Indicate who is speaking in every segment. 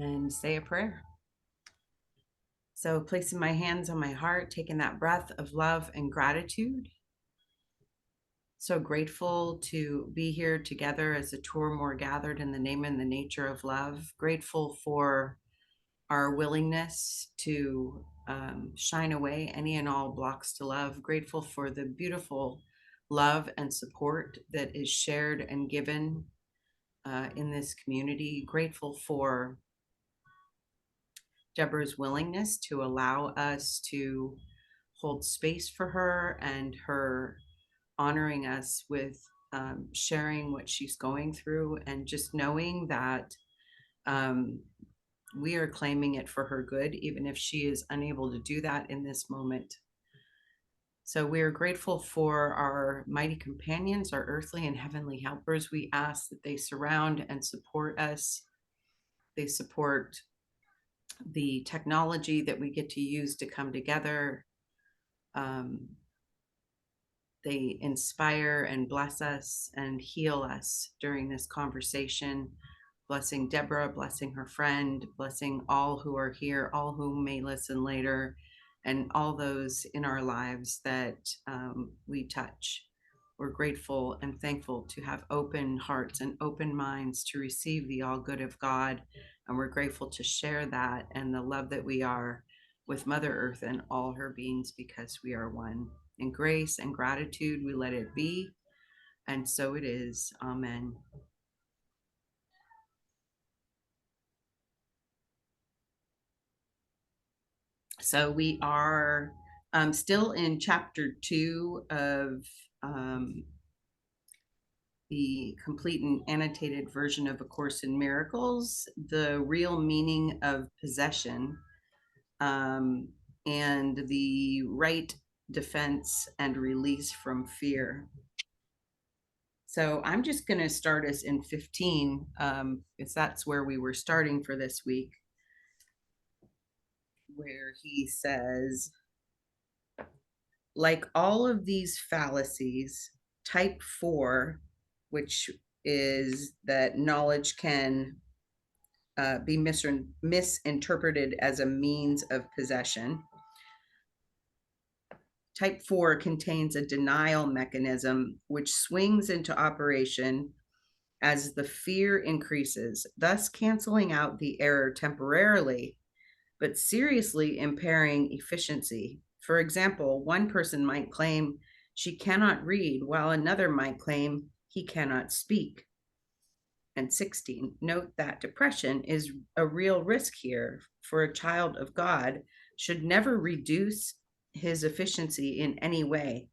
Speaker 1: and say a prayer. So placing my hands on my heart, taking that breath of love and gratitude. So grateful to be here together as a tour more gathered in the name and the nature of love. Grateful for our willingness to shine away any and all blocks to love. Grateful for the beautiful love and support that is shared and given in this community. Grateful for Deborah's willingness to allow us to hold space for her and her honoring us with sharing what she's going through, and just knowing that we are claiming it for her good, even if she is unable to do that in this moment. So we are grateful for our mighty companions, our earthly and heavenly helpers. We ask that they surround and support us. They support the technology that we get to use to come together. They inspire and bless us and heal us during this conversation. Blessing Deborah, blessing her friend, blessing all who are here, all who may listen later, and all those in our lives that we touch. We're grateful and thankful to have open hearts and open minds to receive the all good of God. And we're grateful to share that and the love that we are with Mother Earth and all her beings, because we are one. In grace and gratitude, we let it be. And so it is. Amen. So we are still in chapter 2 of the complete and annotated version of A Course in Miracles, the real meaning of possession, and the right defense and release from fear. So I'm just going to start us in 15, because that's where we were starting for this week, where he says, like all of these fallacies, type 4, which is that knowledge can be misinterpreted as a means of possession. Type 4 contains a denial mechanism which swings into operation as the fear increases, thus canceling out the error temporarily, but seriously impairing efficiency. For example, one person might claim she cannot read, while another might claim he cannot speak. And 16, note that depression is a real risk here, for a child of God should never reduce his efficiency in any way.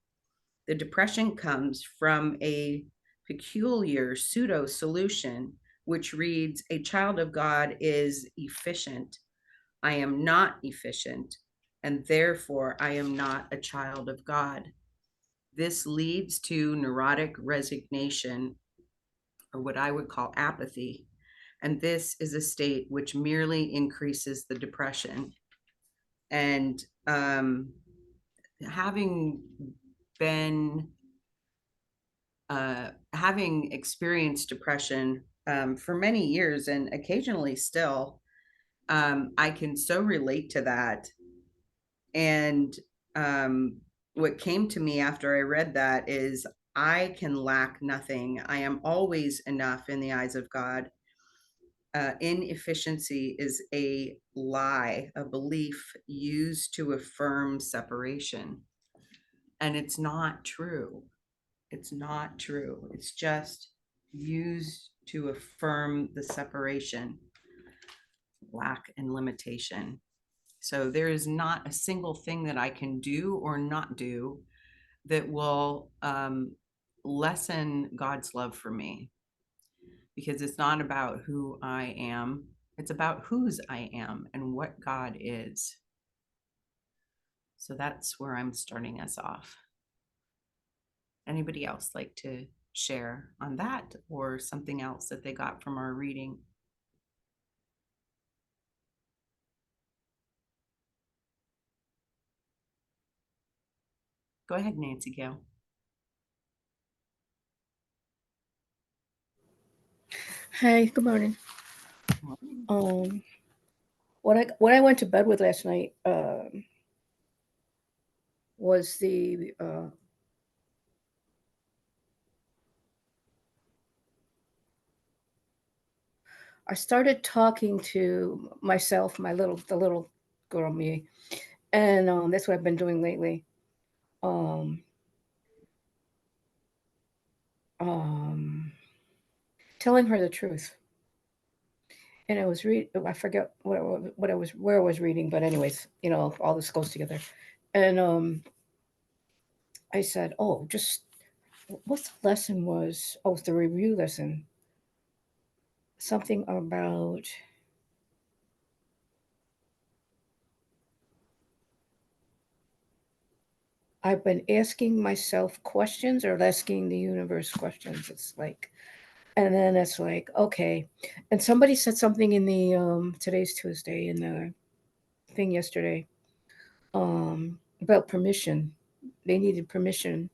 Speaker 1: The depression comes from a peculiar pseudo solution, which reads, a child of God is efficient. I am not efficient, and therefore I am not a child of God. This leads to neurotic resignation, or what I would call apathy. And this is a state which merely increases the depression. And having experienced depression for many years, and occasionally still, I can so relate to that. And what came to me after I read that is, I can lack nothing. I am always enough in the eyes of God. Inefficiency is a lie, a belief used to affirm separation. And it's not true. It's not true. It's just used to affirm the separation, lack, and limitation. So there is not a single thing that I can do or not do that will lessen God's love for me, because it's not about who I am. It's about whose I am and what God is. So that's where I'm starting us off. Anybody else like to share on that, or something else that they got from our reading? Go ahead, Nancy Gail.
Speaker 2: Hi, good morning.
Speaker 1: Morning.
Speaker 2: what I went to bed with last night was the I started talking to myself, the little girl me, and that's what I've been doing lately. Um, um, Telling her the truth. And I was I forget what I was where I was reading, but anyways, all this goes together. And I said, "Oh, just what the lesson was? Oh, the review lesson. Something about I've been asking myself questions or asking the universe questions. It's like, and then it's like, okay." And somebody said something in the today's Tuesday in the thing yesterday about permission. They needed permission,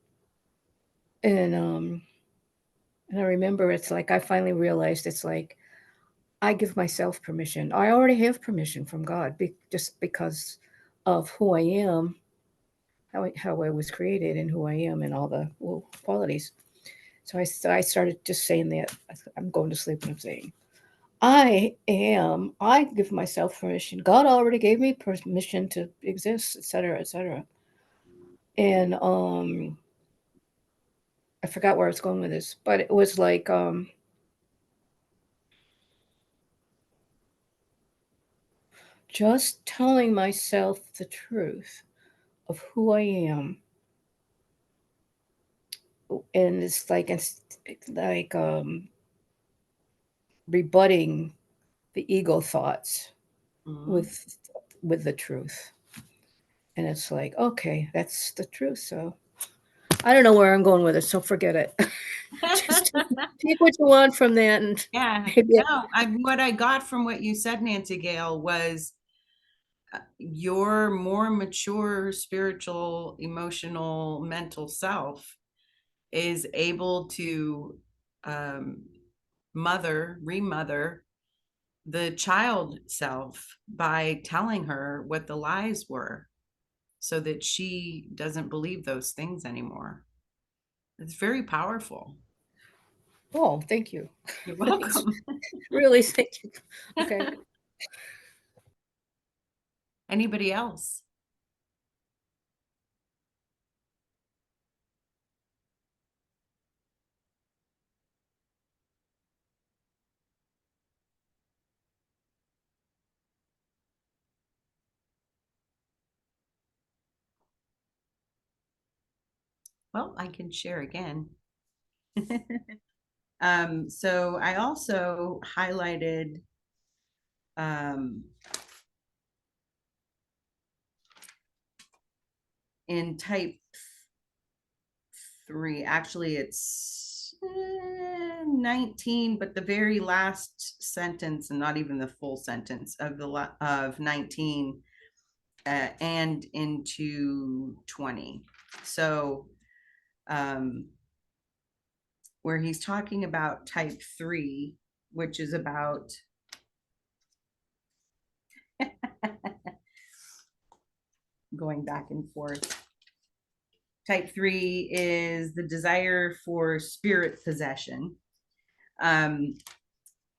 Speaker 2: and and I remember it's like I finally realized it's like I give myself permission. I already have permission from God just because of who I am, how I was created, and who I am, and all the qualities. So I started just saying that. I'm going to sleep and I'm saying, I give myself permission. God already gave me permission to exist, etc., etc. And I forgot where I was going with this, but it was like just telling myself the truth of who I am, and it's like rebutting the ego thoughts
Speaker 1: Mhm.
Speaker 2: with the truth, and it's like, okay, that's the truth. So I don't know where I'm going with it, so forget it. Just take what you want from that, and
Speaker 1: Yeah,
Speaker 2: maybe
Speaker 1: no, what I got from what you said, Nancy Gale, was your more mature spiritual, emotional, mental self is able to um, remother the child self by telling her what the lies were so that she doesn't believe those things anymore. It's very powerful.
Speaker 2: oh, thank you.
Speaker 1: You're
Speaker 2: Thanks.
Speaker 1: welcome.
Speaker 2: Really, thank you. Okay.
Speaker 1: Anybody else? Well, I can share again. So I also highlighted in type 3, actually it's 19, but the very last sentence, and not even the full sentence of of 19 and into 20. So where he's talking about type 3, which is about going back and forth. Type 3 is the desire for spirit possession. And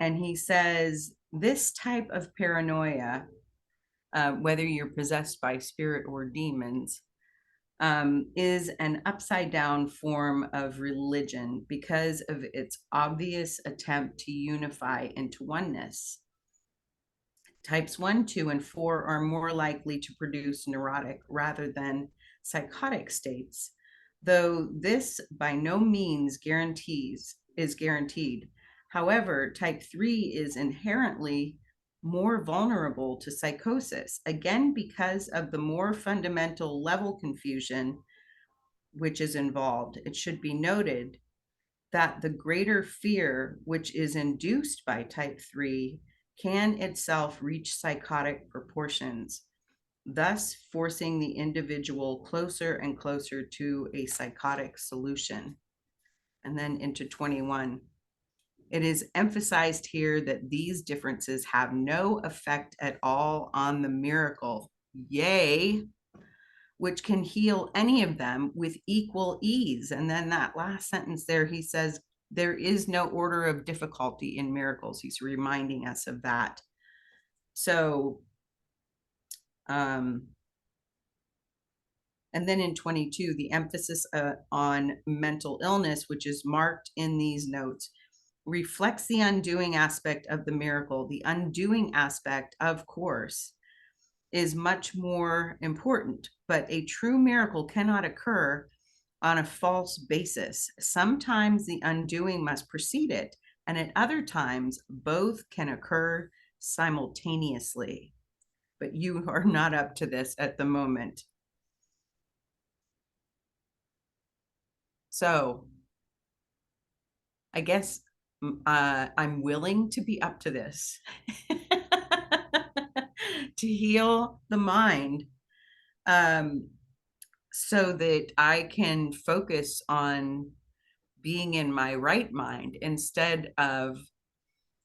Speaker 1: he says this type of paranoia, whether you're possessed by spirit or demons, is an upside down form of religion because of its obvious attempt to unify into oneness. Types 1, 2, and 4 are more likely to produce neurotic rather than psychotic states, though this by no means is guaranteed. However, type 3 is inherently more vulnerable to psychosis, again because of the more fundamental level confusion which is involved. It should be noted that the greater fear which is induced by type 3 can itself reach psychotic proportions, thus forcing the individual closer and closer to a psychotic solution. And then into 21. It is emphasized here that these differences have no effect at all on the miracle. Yea, which can heal any of them with equal ease. And then that last sentence there, he says, there is no order of difficulty in miracles. He's reminding us of that. So, and then in 22, the emphasis on mental illness, which is marked in these notes, reflects the undoing aspect of the miracle. The undoing aspect, of course, is much more important, but a true miracle cannot occur on a false basis. Sometimes the undoing must precede it, and at other times, both can occur simultaneously. But you are not up to this at the moment. So I guess I'm willing to be up to this to heal the mind, so that I can focus on being in my right mind instead of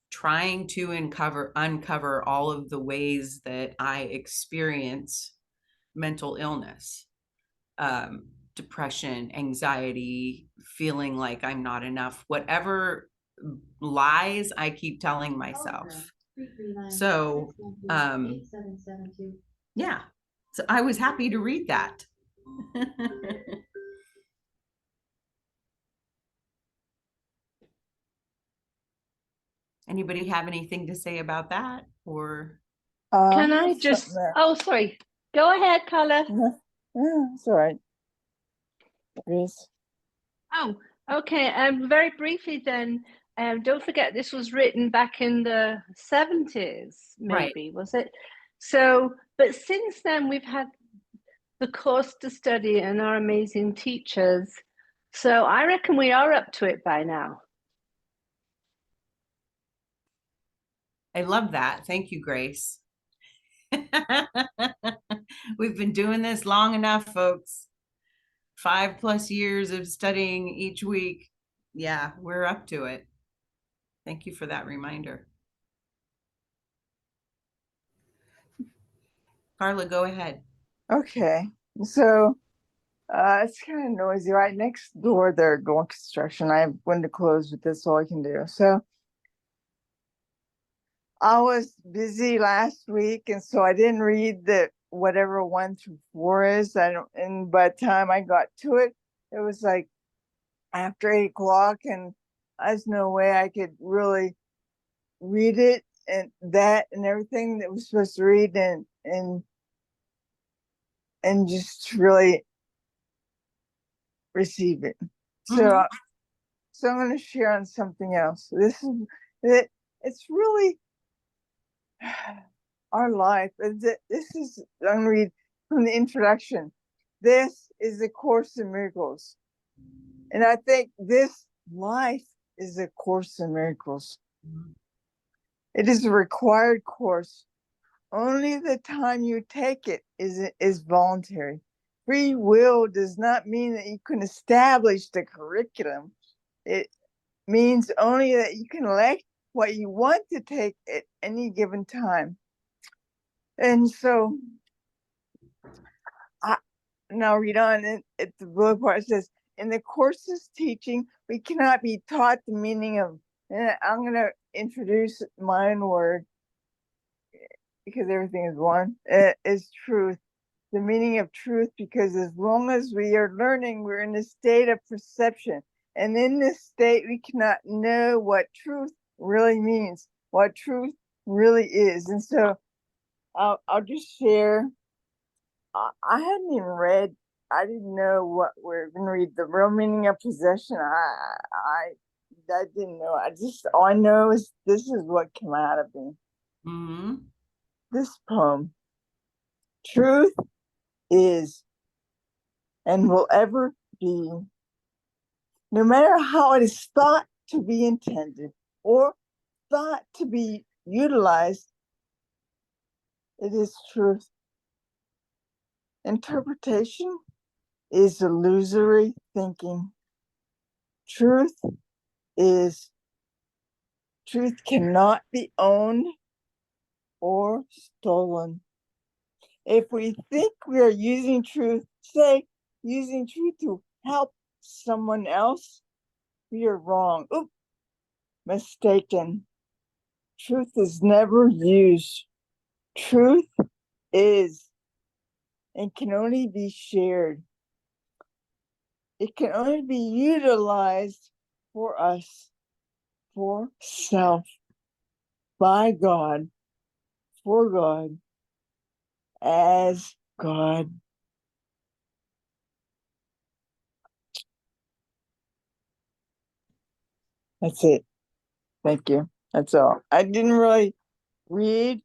Speaker 1: trying to uncover all of the ways that I experience mental illness, depression, anxiety, feeling like I'm not enough, whatever lies I keep telling myself. So, yeah, so I was happy to read that. Anybody have anything to say about that? Or
Speaker 3: Can I just, oh, sorry. Go ahead, Carla.
Speaker 4: Yeah, it's all right. Grace.
Speaker 3: Oh, okay. Very briefly then, don't forget this was written back in the 70s, maybe, was it? So, but since then we've had the Costa study and our amazing teachers. So I reckon we are up to it by now.
Speaker 1: I love that. Thank you, Grace. We've been doing this long enough, folks. 5+ years of studying each week. Yeah, we're up to it. Thank you for that reminder. Carla, go ahead.
Speaker 4: Okay, so it's kind of noisy. Right next door, they're going construction. I have window closed, but that's all I can do. So I was busy last week, and so I didn't read the whatever 1 through 4 is. And by the time I got to it, it was like after 8 o'clock, and there's no way I could really read it and that and everything that was supposed to read and just really receive it. So so I'm going to share on something else. This is that it's really our life. This is, I'm going to read from the introduction. This is the Course in Miracles. And I think this life is a Course in Miracles. It is a required course. Only the time you take it is voluntary. Free will does not mean that you can establish the curriculum. It means only that you can elect what you want to take at any given time. And so, now read on. At the blue part, it says, in the course's teaching, we cannot be taught the meaning of, and I'm going to introduce my own word, because everything is one, is truth. The meaning of truth, because as long as we are learning, we're in a state of perception. And in this state, we cannot know what truth really means, what truth really is. And so I'll just share. I hadn't even read, I didn't know what we're going to read, the real meaning of possession. I didn't know. All I know is this is what came out of me. This poem. Truth is and will ever be, no matter how it is thought to be intended or thought to be utilized, it is truth. Interpretation is illusory thinking. Truth is Truth cannot be owned or stolen. If we think we are using truth, say using truth to help someone else, we are wrong. Oop, mistaken. Truth is never used. Truth is and can only be shared. It can only be utilized for us, for self, by God, for God, as God. That's it. Thank you. That's all. I didn't really read.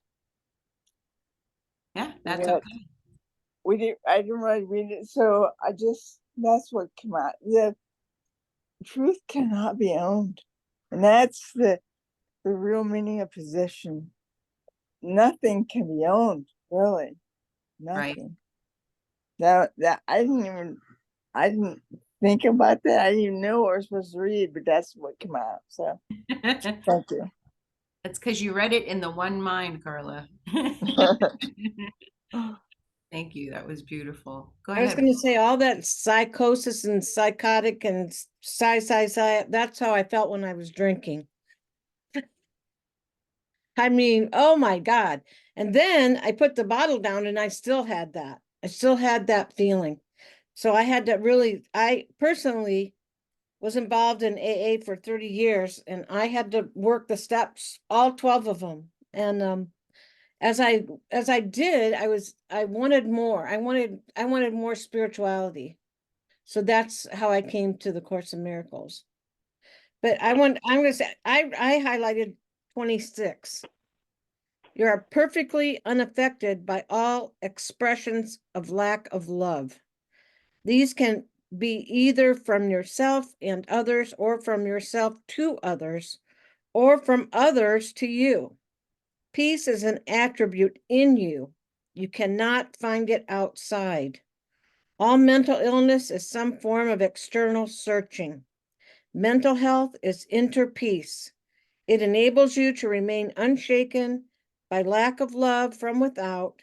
Speaker 1: Yeah, that's
Speaker 4: Yeah.
Speaker 1: okay.
Speaker 4: I didn't really read it, so that's what came out. The truth cannot be owned. And that's the real meaning of possession. Nothing can be owned, really.
Speaker 1: Right.
Speaker 4: Nothing. That I didn't think about that. I didn't even know what I was supposed to read, but that's what came out. So thank you.
Speaker 1: That's because you read it in the one mind, Carla. Thank you. That was beautiful. Go
Speaker 2: I was
Speaker 1: ahead.
Speaker 2: going to say all that psychosis and psychotic and that's how I felt when I was drinking. I mean, oh my God. And then I put the bottle down and I still had that. I still had that feeling. So I had to really, I personally was involved in AA for 30 years and I had to work the steps, all 12 of them. And as I did, I wanted more. I wanted more spirituality. So that's how I came to the Course in Miracles. But I'm gonna say I highlighted 26. You are perfectly unaffected by all expressions of lack of love. These can be either from yourself and others, or from yourself to others, or from others to you. Peace is an attribute in you. You cannot find it outside. All mental illness is some form of external searching. Mental health is inner peace. It enables you to remain unshaken by lack of love from without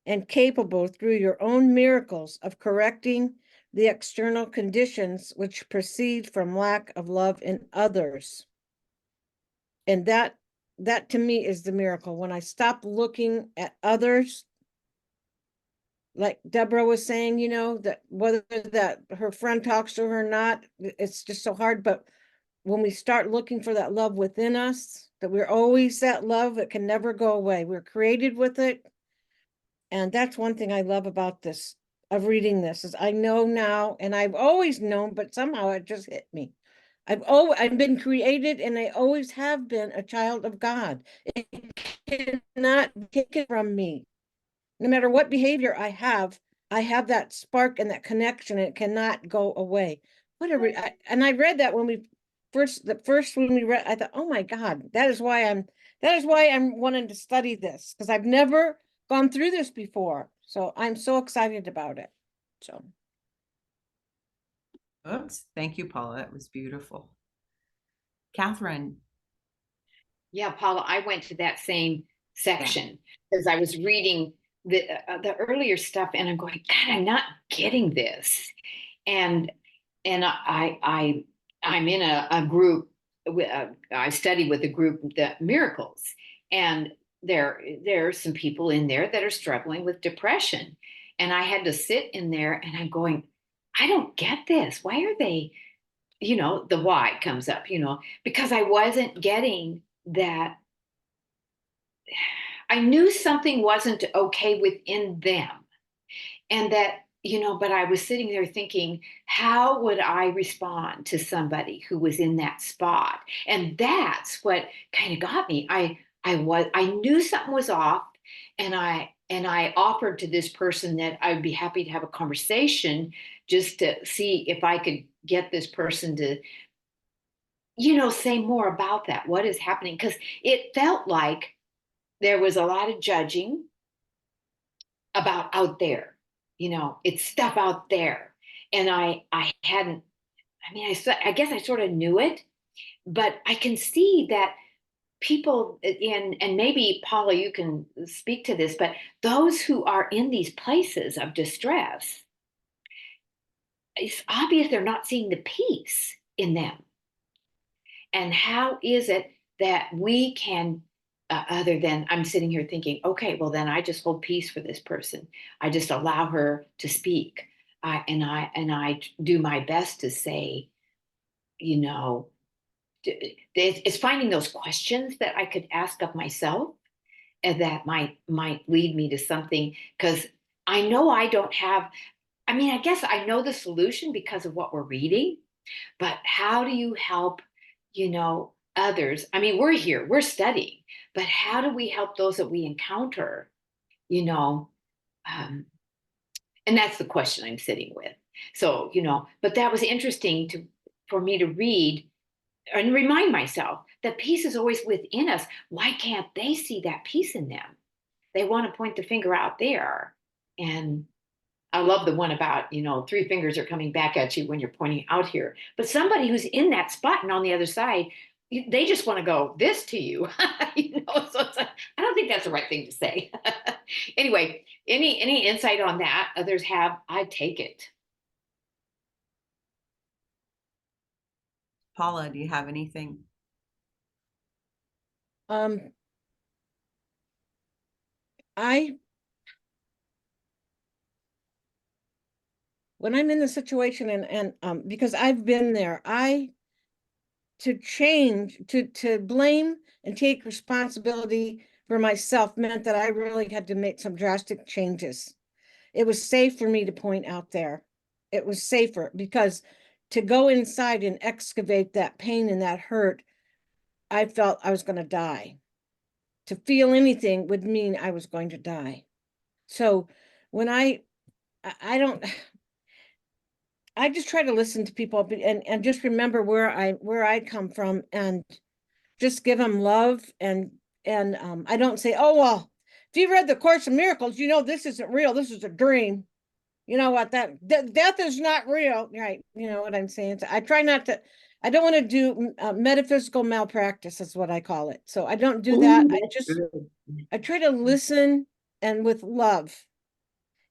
Speaker 2: and capable through your own miracles of correcting the external conditions which proceed from lack of love in others. And that to me is the miracle. When I stop looking at others, like Deborah was saying, that whether that her friend talks to her or not, it's just so hard. But when we start looking for that love within us, that we're always that love that can never go away. We're created with it. And that's one thing I love about this, of reading this, is I know now, and I've always known, but somehow it just hit me. I've been created and I always have been a child of God. It cannot take it from me. No matter what behavior I have that spark and that connection, and it cannot go away. And I read that when we when we read, I thought, oh my God, that is why I'm wanting to study this, because I've never gone through this before. So I'm so excited about it. So
Speaker 1: Oops. Thank you, Paula. That was beautiful. Catherine.
Speaker 5: Yeah, Paula, I went to that same section because I was reading the earlier stuff, and I'm going, God, I'm not getting this. And I'm in a group. I study with a group, the Miracles, and there are some people in there that are struggling with depression, and I had to sit in there, and I'm going, I don't get this. Why are they? The why comes up. Because I wasn't getting that. I knew something wasn't okay within them. And that, but I was sitting there thinking, how would I respond to somebody who was in that spot? And that's what kind of got me. I knew something was off, and I offered to this person that I would be happy to have a conversation just to see if I could get this person to say more about that, what is happening, because it felt like there was a lot of judging about out there. It's stuff out there. And I hadn't, I guess I sort of knew it, but I can see that people and maybe Paula, you can speak to this, but those who are in these places of distress, it's obvious they're not seeing the peace in them. And how is it that we can, other than I'm sitting here thinking, okay, well, then I just hold peace for this person. I just allow her to speak. I do my best to say, you know, it's finding those questions that I could ask of myself and that might lead me to something, because I know I don't have, I mean, I guess I know the solution because of what we're reading, but how do you help, others? I mean, we're here, we're studying, but how do we help those that we encounter, you know? And that's the question I'm sitting with. So, but that was interesting for me to read and remind myself that peace is always within us. Why can't they see that peace in them? They want to point the finger out there. And I love the one about, three fingers are coming back at you when you're pointing out here. But somebody who's in that spot and on the other side, they just want to go this to you. So it's like, I don't think that's the right thing to say. Anyway, any insight on that others have, I take it.
Speaker 1: Paula, do you have anything?
Speaker 6: When I'm in the situation and because I've been there, to blame and take responsibility for myself meant that I really had to make some drastic changes. It was safe for me to point out there. It was safer, because to go inside and excavate that pain and that hurt, I felt I was going to die. To feel anything would mean I was going to die. So when I just try to listen to people and just remember where I come from, and just give them love. And I don't say, oh, well, if you read the Course in Miracles, this isn't real. This is a dream. You know what, death is not real. Right. You know what I'm saying? So I try not to, I don't want to do metaphysical malpractice, is what I call it. So I don't do that. I try to listen, and with love.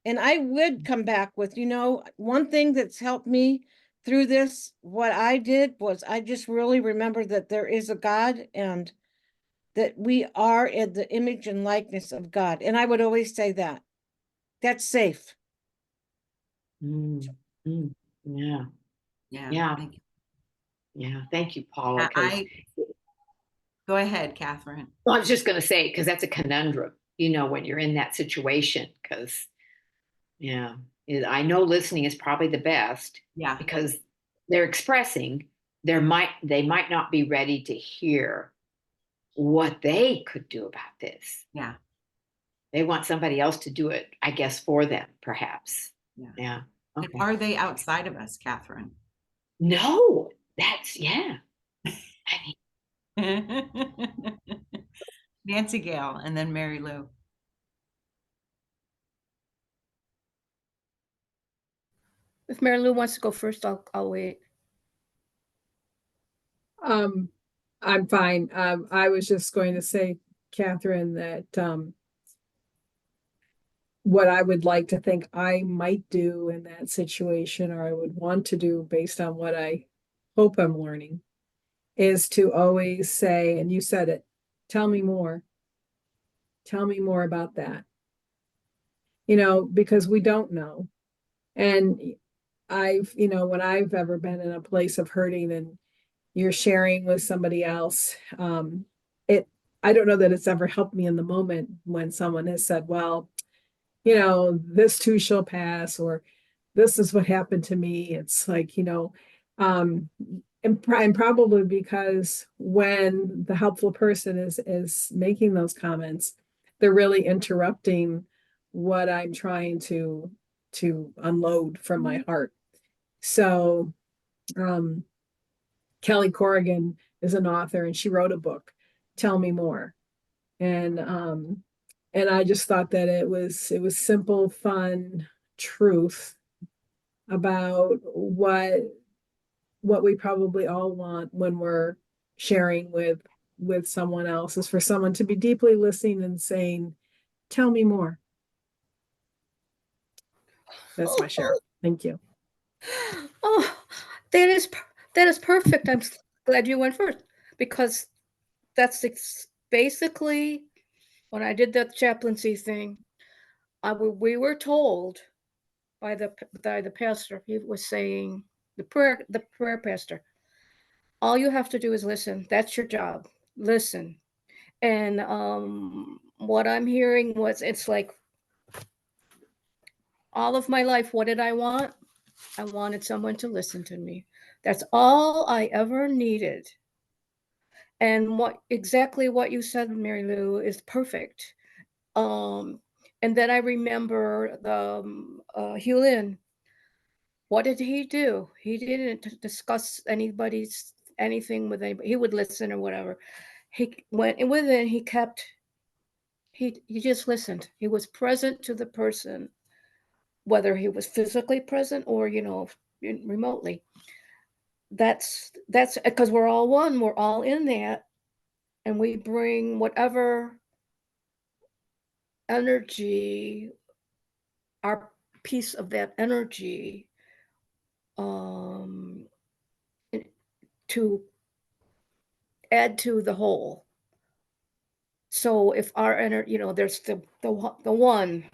Speaker 6: And I would come back with, one thing that's helped me through this, what I did was I just really remember that there is a God, and that we are in the image and likeness of God. And I would always say that. That's safe.
Speaker 5: Yeah.
Speaker 1: Yeah.
Speaker 5: Yeah.
Speaker 1: Thank you.
Speaker 5: Yeah. Thank you, Paula.
Speaker 1: Go ahead, Catherine.
Speaker 5: Well, I was just going to say, because that's a conundrum, when you're in that situation, because I know listening is probably the best.
Speaker 1: Yeah.
Speaker 5: Because they're expressing, they might not be ready to hear what they could do about this.
Speaker 1: Yeah.
Speaker 5: They want somebody else to do it, I guess, for them, perhaps. Yeah.
Speaker 1: Okay. And are they outside of us, Catherine?
Speaker 5: No, that's, yeah. I
Speaker 1: mean, Nancy Gale, and then Mary Lou.
Speaker 2: If Mary Lou wants to go first, I'll wait.
Speaker 7: I'm fine. I was just going to say, Catherine, that what I would like to think I might do in that situation, or I would want to do based on what I hope I'm learning, is to always say, and you said it, tell me more. Tell me more about that. Because we don't know. And when I've ever been in a place of hurting and you're sharing with somebody else, I don't know that it's ever helped me in the moment when someone has said, well, this too shall pass, or this is what happened to me. It's like, and probably because when the helpful person is making those comments, they're really interrupting what I'm trying to unload from my heart. So Kelly Corrigan is an author, and she wrote a book, Tell Me More. And I just thought that it was simple, fun truth about what we probably all want when we're sharing with with someone else is for someone to be deeply listening and saying, tell me more. That's my share. Thank you.
Speaker 2: Oh, that is perfect. I'm glad you went first, because that's basically when I did that chaplaincy thing. We were told by the pastor. He was saying, the prayer pastor, all you have to do is listen. That's your job. Listen. And what I'm hearing was, it's like, all of my life, what did I want? I wanted someone to listen to me. That's all I ever needed. And exactly what you said, Mary Lou, is perfect. And then I remember Hugh Lin. What did he do? He didn't discuss anything with anybody. He would listen or whatever. He went within. He just listened. He was present to the person, whether he was physically present or remotely. That's because we're all one. We're all in that, and we bring whatever energy, our piece of that energy, to add to the whole. So if our energy, there's the one,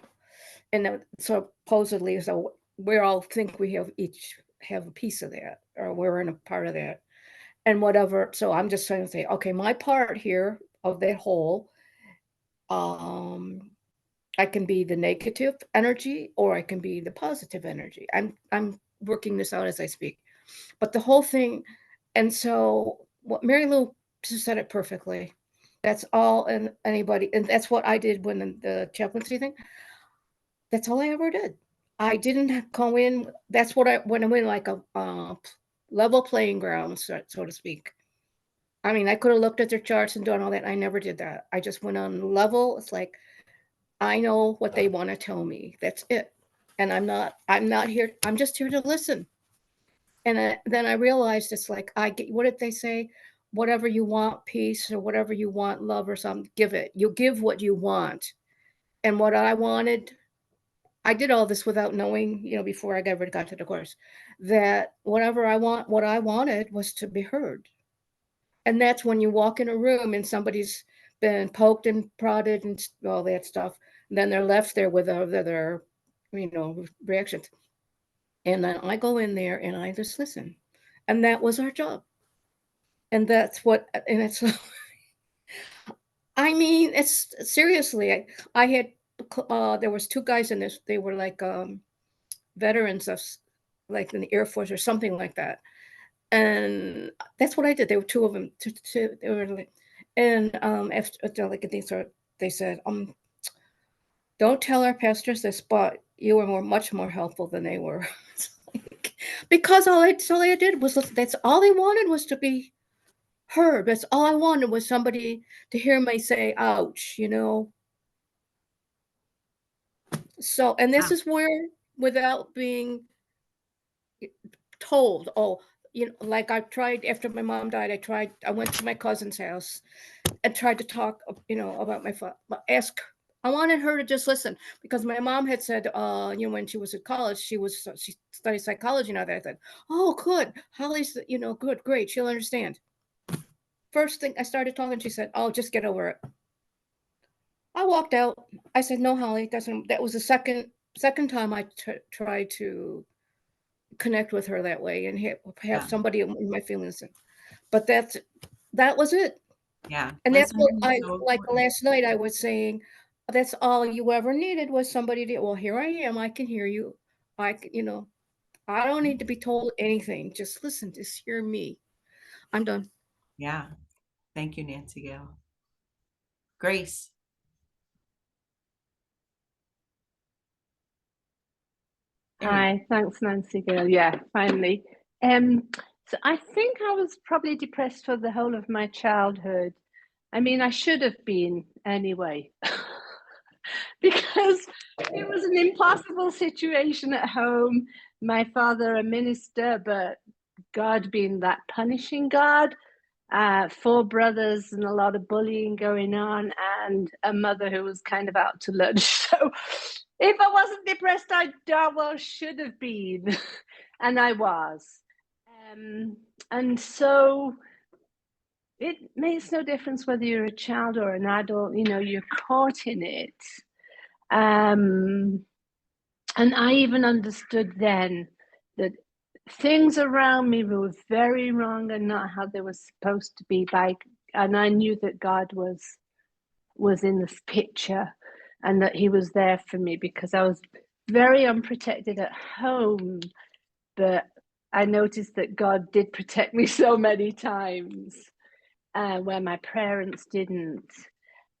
Speaker 2: and supposedly, so we all think we each have a piece of that, or we're in a part of that, and whatever. So I'm just trying to say, okay, my part here of that whole, I can be the negative energy, or I can be the positive energy. I'm working this out as I speak, but the whole thing. And so what Mary Lou just said it perfectly. That's all, and anybody, and that's what I did when the chaplaincy thing. That's all I ever did. I didn't go in. That's what when I went, like a level playing ground, so to speak. I mean, I could have looked at their charts and done all that. I never did that. I just went on level. It's like, I know what they want to tell me. That's it. And I'm not here. I'm just here to listen. And then I realized, it's like, what did they say? Whatever you want, peace, or whatever you want, love, or something, give it. You give what you want. And what I wanted, I did all this without knowing, before I ever got to the course, that what I wanted was to be heard. And that's when you walk in a room and somebody's been poked and prodded and all that stuff. And then they're left there with their reactions. And then I go in there and I just listen. And that was our job. And it's, I mean, it's seriously, I had, there was two guys in this, they were like veterans of, like, in the Air Force or something like that. And that's what I did. There were two of them. They were like, and after, like, they said, don't tell our pastors this, but you were much more helpful than they were. Because all I did was listen. That's all they wanted, was to be heard. That's all I wanted, was somebody to hear me say, ouch, So, and this is where, without being told, like I tried after my mom died, I went to my cousin's house and tried to talk, about my father, I wanted her to just listen, because my mom had said, when she was at college, she studied psychology and all that. I said, oh, good, Holly's, good, great, she'll understand. First thing I started talking, she said, oh, just get over it. I walked out. I said, no, Holly, that was the second time I tried to connect with her that way and have somebody in my feelings. But that was it.
Speaker 1: Yeah.
Speaker 2: And that's what last night I was saying, that's all you ever needed, was somebody to, well, here I am, I can hear you. I don't need to be told anything. Just listen, just hear me. I'm done.
Speaker 1: Yeah. Thank you, Nancy Gail. Grace.
Speaker 3: Hi, thanks, Nancy Gill. Yeah, finally. So I think I was probably depressed for the whole of my childhood. I mean, I should have been anyway, because it was an impossible situation at home. My father, a minister, but God being that punishing God. 4 brothers and a lot of bullying going on, and a mother who was kind of out to lunch. So if I wasn't depressed, I darn well should have been. And I was. And so it makes no difference whether you're a child or an adult, you're caught in it. And I even understood then that things around me were very wrong and not how they were supposed to be. And I knew that God was in this picture, and that he was there for me, because I was very unprotected at home. But I noticed that God did protect me so many times where my parents didn't.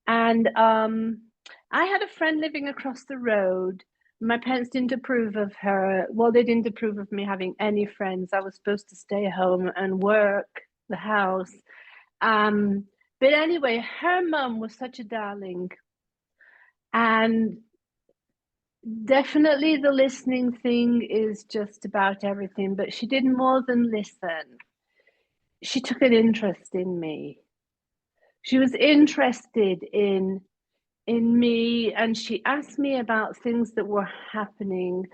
Speaker 3: And I had a friend living across the road. My parents didn't approve of her. Well, they didn't approve of me having any friends. I was supposed to stay home and work the house. But anyway, her mum was such a darling. And definitely the listening thing is just about everything, but she did more than listen. She took an interest in me. She was interested in me, and she asked me about things that were happening,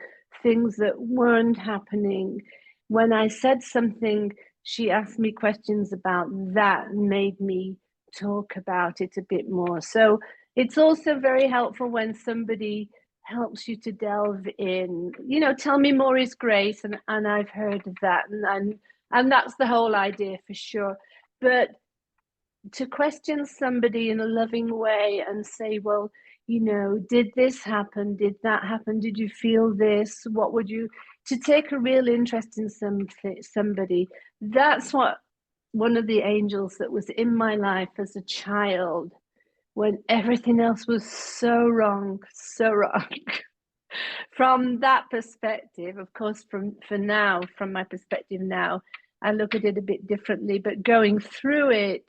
Speaker 3: things that weren't happening. When I said something, she asked me questions about that and made me talk about it a bit more. So it's also very helpful when somebody helps you to delve in, tell me more is grace, and I've heard of that, and that's the whole idea for sure. But to question somebody in a loving way and say, well, did this happen? Did that happen? Did you feel this? What would you, to take a real interest in somebody, that's what one of the angels that was in my life as a child, when everything else was so wrong. From that perspective, of course, from my perspective now, I look at it a bit differently, but going through it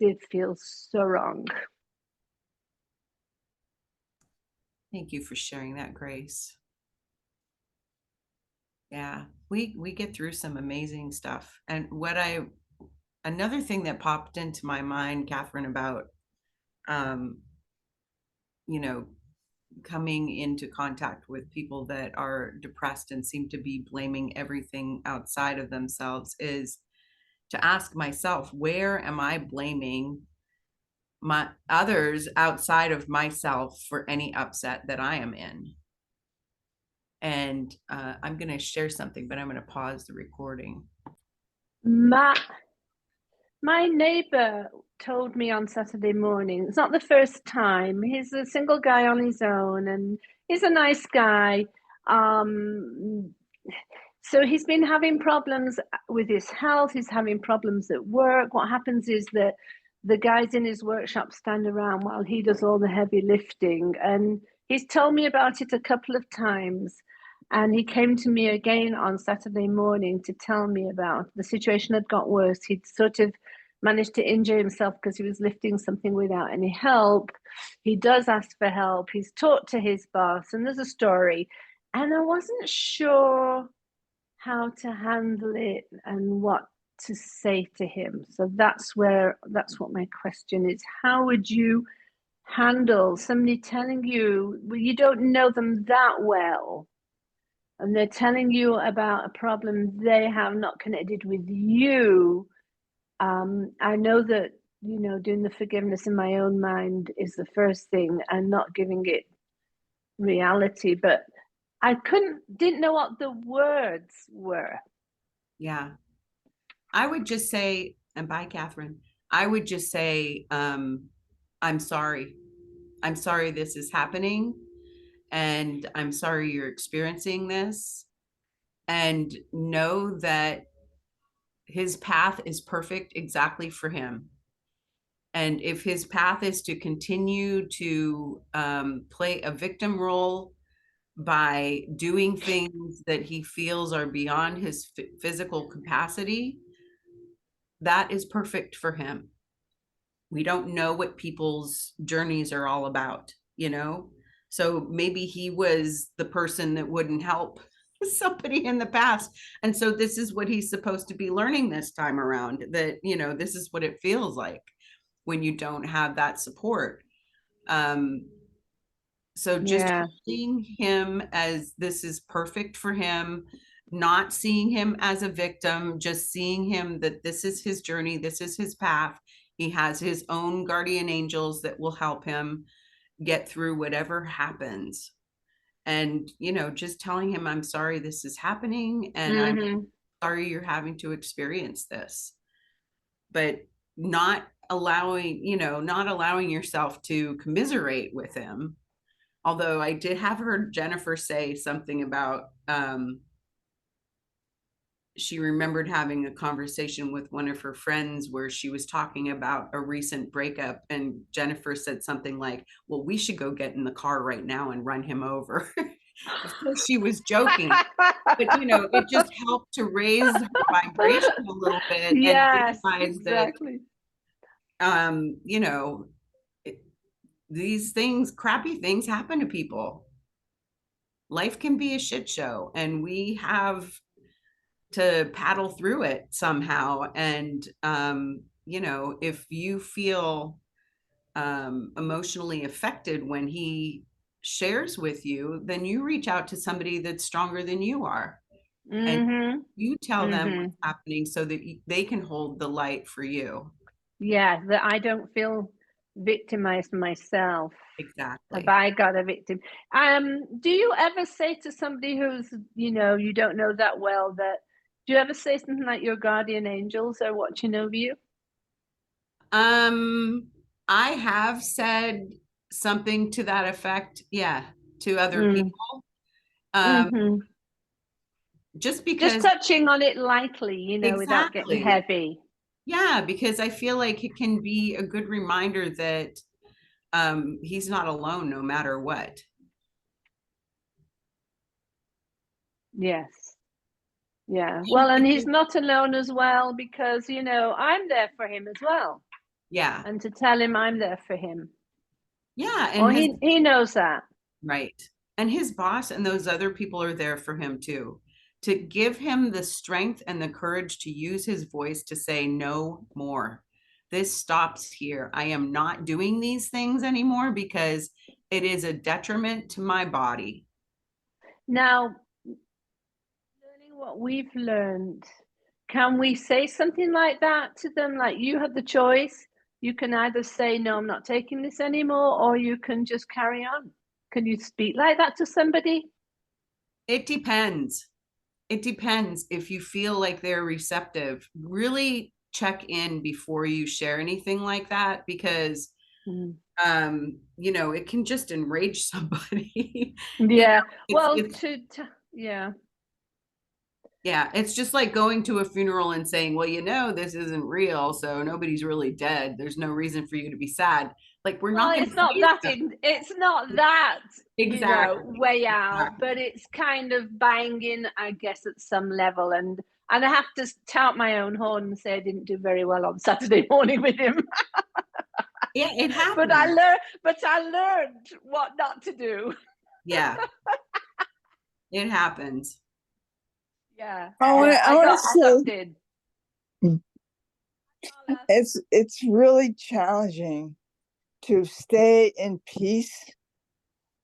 Speaker 3: did feel so wrong.
Speaker 1: Thank you for sharing that, Grace. Yeah, we get through some amazing stuff. And another thing that popped into my mind, Catherine, about, coming into contact with people that are depressed and seem to be blaming everything outside of themselves, is to ask myself, where am I blaming my others outside of myself for any upset that I am in? And I'm going to share something, but I'm going to pause the recording.
Speaker 3: My neighbor told me on Saturday morning, it's not the first time, he's a single guy on his own, and he's a nice guy. So he's been having problems with his health, he's having problems at work. What happens is that the guys in his workshop stand around while he does all the heavy lifting, and he's told me about it a couple of times. And he came to me again on Saturday morning to tell me about the situation had got worse. He'd sort of managed to injure himself because he was lifting something without any help. He does ask for help. He's talked to his boss, and there's a story. And I wasn't sure how to handle it and what to say to him. So that's what my question is. How would you handle somebody telling you, well, you don't know them that well, and they're telling you about a problem they have not connected with you? I know that, doing the forgiveness in my own mind is the first thing, and not giving it reality, but I didn't know what the words were.
Speaker 1: Yeah. I would just say, and bye, Catherine, I would just say, I'm sorry. I'm sorry this is happening. And I'm sorry you're experiencing this. And know that his path is perfect exactly for him. And if his path is to continue to play a victim role by doing things that he feels are beyond his physical capacity, that is perfect for him. We don't know what people's journeys are all about, So maybe he was the person that wouldn't help somebody in the past. And so this is what he's supposed to be learning this time around, that, you know, this is what it feels like when you don't have that support. So just
Speaker 3: Yeah.
Speaker 1: seeing him as this is perfect for him, not seeing him as a victim, just seeing him that this is his journey, this is his path. He has his own guardian angels that will help him get through whatever happens. And, you know, just telling him, I'm sorry this is happening, and I'm sorry you're having to experience this. But not allowing, you know, not allowing yourself to commiserate with him. Although I did have heard Jennifer say something about she remembered having a conversation with one of her friends where she was talking about a recent breakup, and Jennifer said something like, well, we should go get in the car right now and run him over. Of course she was joking, but you know, it just helped to raise her vibration a little bit.
Speaker 3: Yes,
Speaker 1: and realize
Speaker 3: exactly.
Speaker 1: that you know, these things, crappy things happen to people. Life can be a shit show, and we have to paddle through it somehow. And you know, if you feel emotionally affected when he shares with you, then you reach out to somebody that's stronger than you are, and you tell them what's happening so that they can hold the light for you.
Speaker 3: Yeah, that I don't feel victimized myself.
Speaker 1: Exactly.
Speaker 3: Have I got a victim? Do you ever say to somebody who's, you know, you don't know that well, that do you ever say something like your guardian angels are watching over you?
Speaker 1: I have said something to that effect, yeah, to other people. Just because,
Speaker 3: just touching on it lightly, you know, without getting heavy.
Speaker 1: Yeah, because I feel like it can be a good reminder that he's not alone no matter what.
Speaker 3: Yes. Yeah. Well, and he's not alone as well, because, you know, I'm there for him as well.
Speaker 1: Yeah.
Speaker 3: And to tell him I'm there for him.
Speaker 1: Yeah. And
Speaker 3: he knows that.
Speaker 1: Right. And his boss and those other people are there for him too, to give him the strength and the courage to use his voice to say no more. This stops here. I am not doing these things anymore because it is a detriment to my body.
Speaker 3: Now, learning what we've learned, can we say something like that to them? Like, you have the choice. You can either say, no, I'm not taking this anymore, or you can just carry on. Can you speak like that to somebody?
Speaker 1: It depends. It depends. If you feel like they're receptive, really check in before you share anything like that, because you know, it can just enrage somebody.
Speaker 3: Yeah.
Speaker 1: You know, yeah, it's just like going to a funeral and saying, well, you know, this isn't real, so nobody's really dead, there's no reason for you to be sad. Like, we're not
Speaker 3: it's not that it's not that
Speaker 1: exactly,
Speaker 3: you know, way out, but it's kind of buying in, I guess, at some level. And I have to tout my own horn and say I didn't do very well on Saturday morning with him.
Speaker 1: Yeah, it happened.
Speaker 3: But I learned what not to do.
Speaker 1: Yeah. It happens.
Speaker 3: Yeah.
Speaker 4: I want to say it's really challenging to stay in peace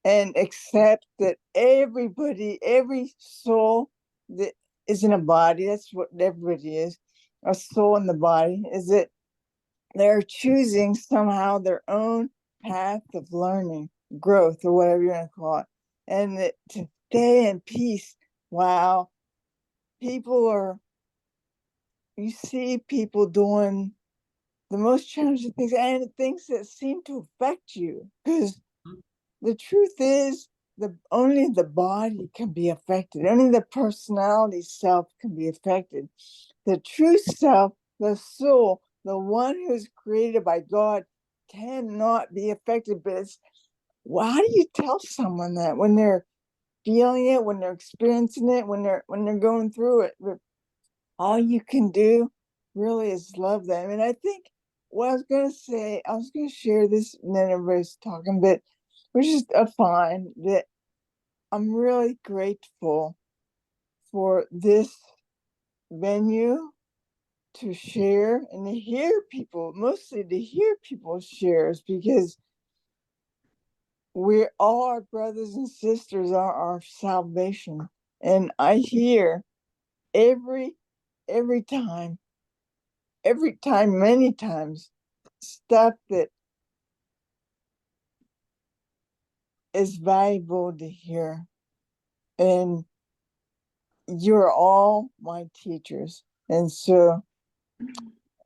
Speaker 4: and accept that every soul that is in a body, that's what everybody is, a soul in the body, is that they're choosing somehow their own path of learning, growth, or whatever you want to call it. And that to stay in peace, wow, you see people doing the most challenging things and things that seem to affect you, because the truth is only the body can be affected. Only the personality self can be affected. The true self, the soul, the one who's created by God, cannot be affected. But how do you tell someone that when they're feeling it, when they're experiencing it, when they're going through it? But all you can do really is love them. And I think what I was going to say, I was going to share this, and then everybody's talking, but which is fine, that I'm really grateful for this venue to share and to hear people, mostly to hear people's shares, because we're all our brothers and sisters are our salvation. And I hear every time, many times, stuff that is valuable to hear. And you're all my teachers. And so,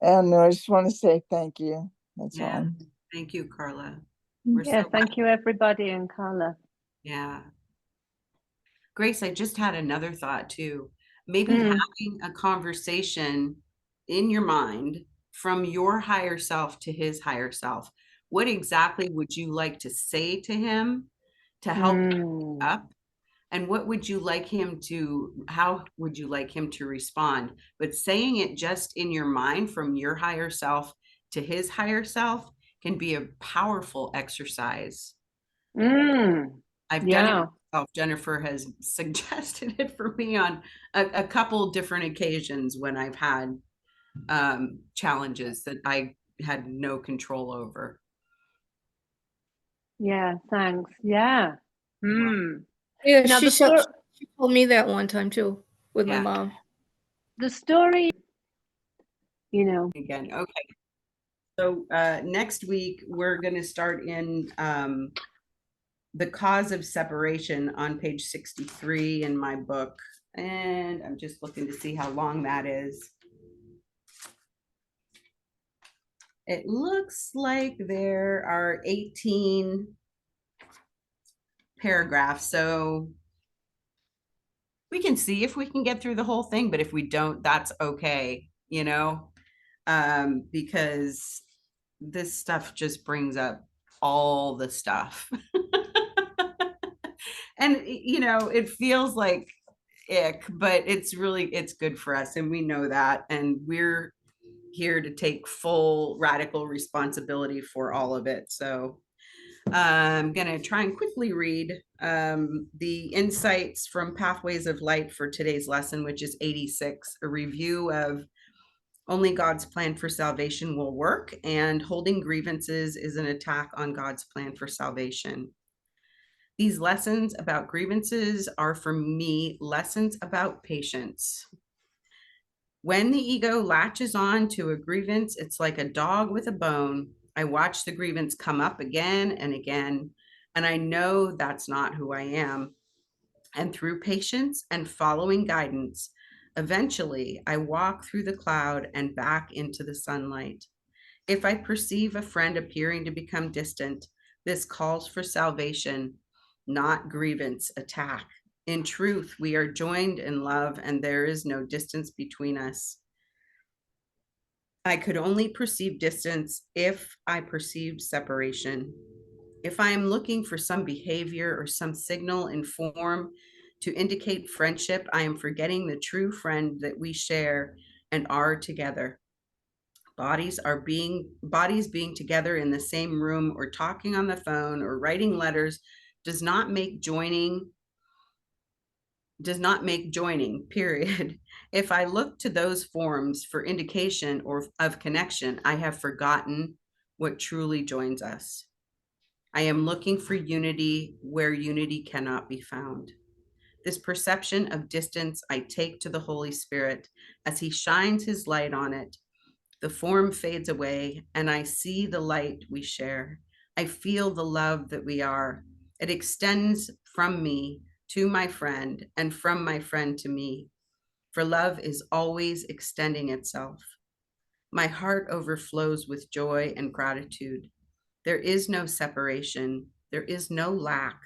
Speaker 4: I don't know, I just want to say thank you. That's
Speaker 1: Yeah.
Speaker 4: all.
Speaker 1: Thank you, Carla. We're
Speaker 3: Yeah,
Speaker 1: so
Speaker 3: thank you, everybody, and Carla.
Speaker 1: Yeah. Grace, I just had another thought too. Maybe
Speaker 3: Mm.
Speaker 1: having a conversation in your mind from your higher self to his higher self. What exactly would you like to say to him to help you up? And what would you like him to, how would you like him to respond? But saying it just in your mind from your higher self to his higher self can be a powerful exercise. I've done it
Speaker 3: Yeah.
Speaker 1: myself. Jennifer has suggested it for me on a couple different occasions when I've had challenges that I had no control over.
Speaker 3: Yeah, thanks. Yeah.
Speaker 2: Yeah,
Speaker 3: Now
Speaker 2: she
Speaker 3: the
Speaker 2: told me that one time too with my
Speaker 1: Yeah.
Speaker 2: mom.
Speaker 3: the story, you know.
Speaker 1: Again, okay. So next week we're going to start in the cause of separation on page 63 in my book, and I'm just looking to see how long that is. It looks like there are 18 paragraphs, so we can see if we can get through the whole thing, but if we don't, that's okay, you know, because this stuff just brings up all the stuff. And, you know, it feels like ick, but it's really, it's good for us. And we know that. And we're here to take full radical responsibility for all of it. So I'm going to try and quickly read the insights from Pathways of Light for today's lesson, which is 86, a review of only God's plan for salvation will work, and holding grievances is an attack on God's plan for salvation. These lessons about grievances are, for me, lessons about patience. When the ego latches on to a grievance, it's like a dog with a bone. I watch the grievance come up again and again, and I know that's not who I am. And through patience and following guidance, eventually I walk through the cloud and back into the sunlight. If I perceive a friend appearing to become distant, this calls for salvation, not grievance attack. In truth, we are joined in love, and there is no distance between us. I could only perceive distance if I perceived separation. If I am looking for some behavior or some signal in form to indicate friendship, I am forgetting the true friend that we share and are together. Bodies being together in the same room or talking on the phone or writing letters does not make joining, period. If I look to those forms for indication or of connection, I have forgotten what truly joins us. I am looking for unity where unity cannot be found. This perception of distance I take to the Holy Spirit as he shines his light on it. The form fades away, and I see the light we share. I feel the love that we are. It extends from me to my friend, and from my friend to me. For love is always extending itself. My heart overflows with joy and gratitude. There is no separation. There is no lack.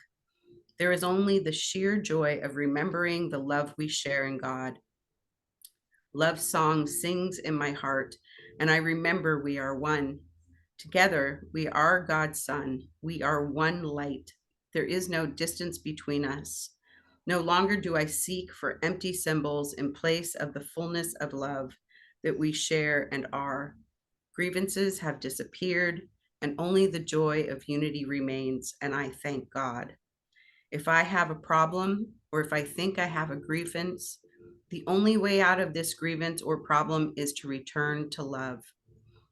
Speaker 1: There is only the sheer joy of remembering the love we share in God. Love song sings in my heart, and I remember we are one. Together, we are God's Son. We are one light. There is no distance between us. No longer do I seek for empty symbols in place of the fullness of love that we share and are. Grievances have disappeared, and only the joy of unity remains, and I thank God. If I have a problem, or if I think I have a grievance, The only way out of this grievance or problem is to return to love.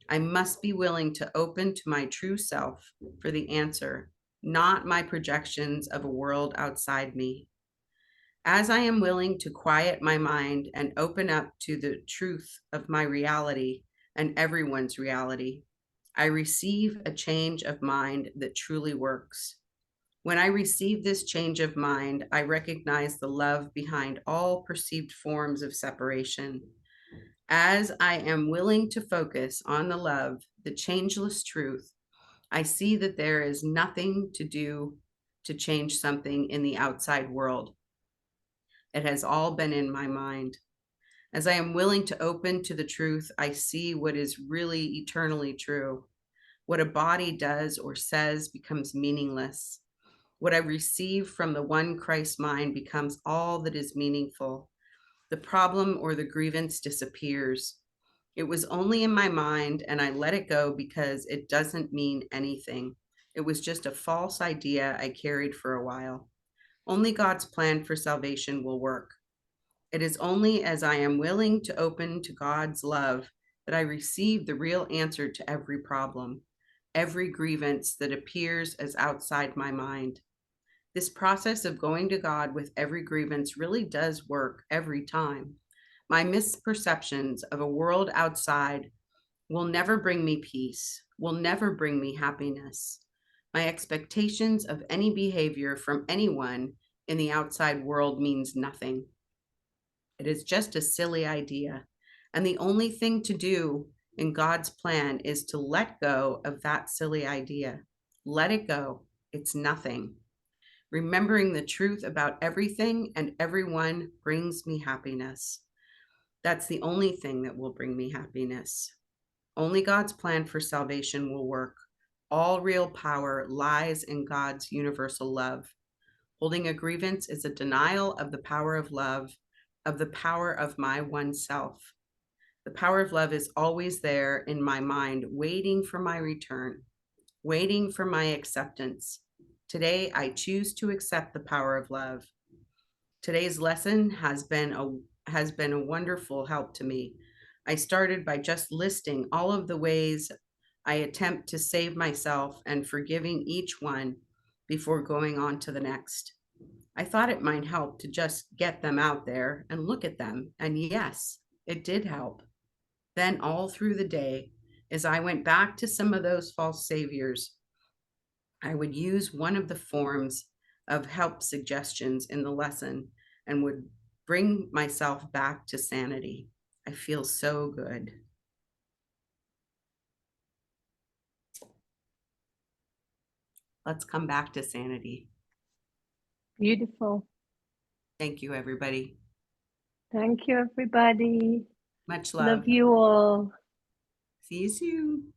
Speaker 1: I must be willing to open to my true self for the answer, not my projections of a world outside me. As I am willing to quiet my mind and open up to the truth of my reality and everyone's reality, I receive a change of mind that truly works. When I receive this change of mind, I recognize the love behind all perceived forms of separation. As I am willing to focus on the love, the changeless truth, I see that there is nothing to do to change something in the outside world. It has all been in my mind. As I am willing to open to the truth, I see what is really eternally true. What a body does or says becomes meaningless. What I receive from the one Christ mind becomes all that is meaningful. The problem or the grievance disappears. It was only in my mind, and I let it go because it doesn't mean anything. It was just a false idea I carried for a while. Only God's plan for salvation will work. It is only as I am willing to open to God's love that I receive the real answer to every problem, every grievance that appears as outside my mind. This process of going to God with every grievance really does work every time. My misperceptions of a world outside will never bring me peace, will never bring me happiness. My expectations of any behavior from anyone in the outside world means nothing. It is just a silly idea. And the only thing to do in God's plan is to let go of that silly idea. Let it go. It's nothing. Remembering the truth about everything and everyone brings me happiness. That's the only thing that will bring me happiness. Only God's plan for salvation will work. All real power lies in God's universal love. Holding a grievance is a denial of the power of love, of the power of my one self. The power of love is always there in my mind, waiting for my return, waiting for my acceptance. Today, I choose to accept the power of love. Today's lesson has been a wonderful help to me. I started by just listing all of the ways I attempt to save myself and forgiving each one before going on to the next. I thought it might help to just get them out there and look at them. And yes, it did help. Then all through the day, as I went back to some of those false saviors, I would use one of the forms of help suggestions in the lesson and would bring myself back to sanity. I feel so good. Let's come back to sanity.
Speaker 3: Beautiful.
Speaker 1: Thank you, everybody.
Speaker 3: Thank you, everybody.
Speaker 1: Much love.
Speaker 3: Love you all.
Speaker 1: See you soon.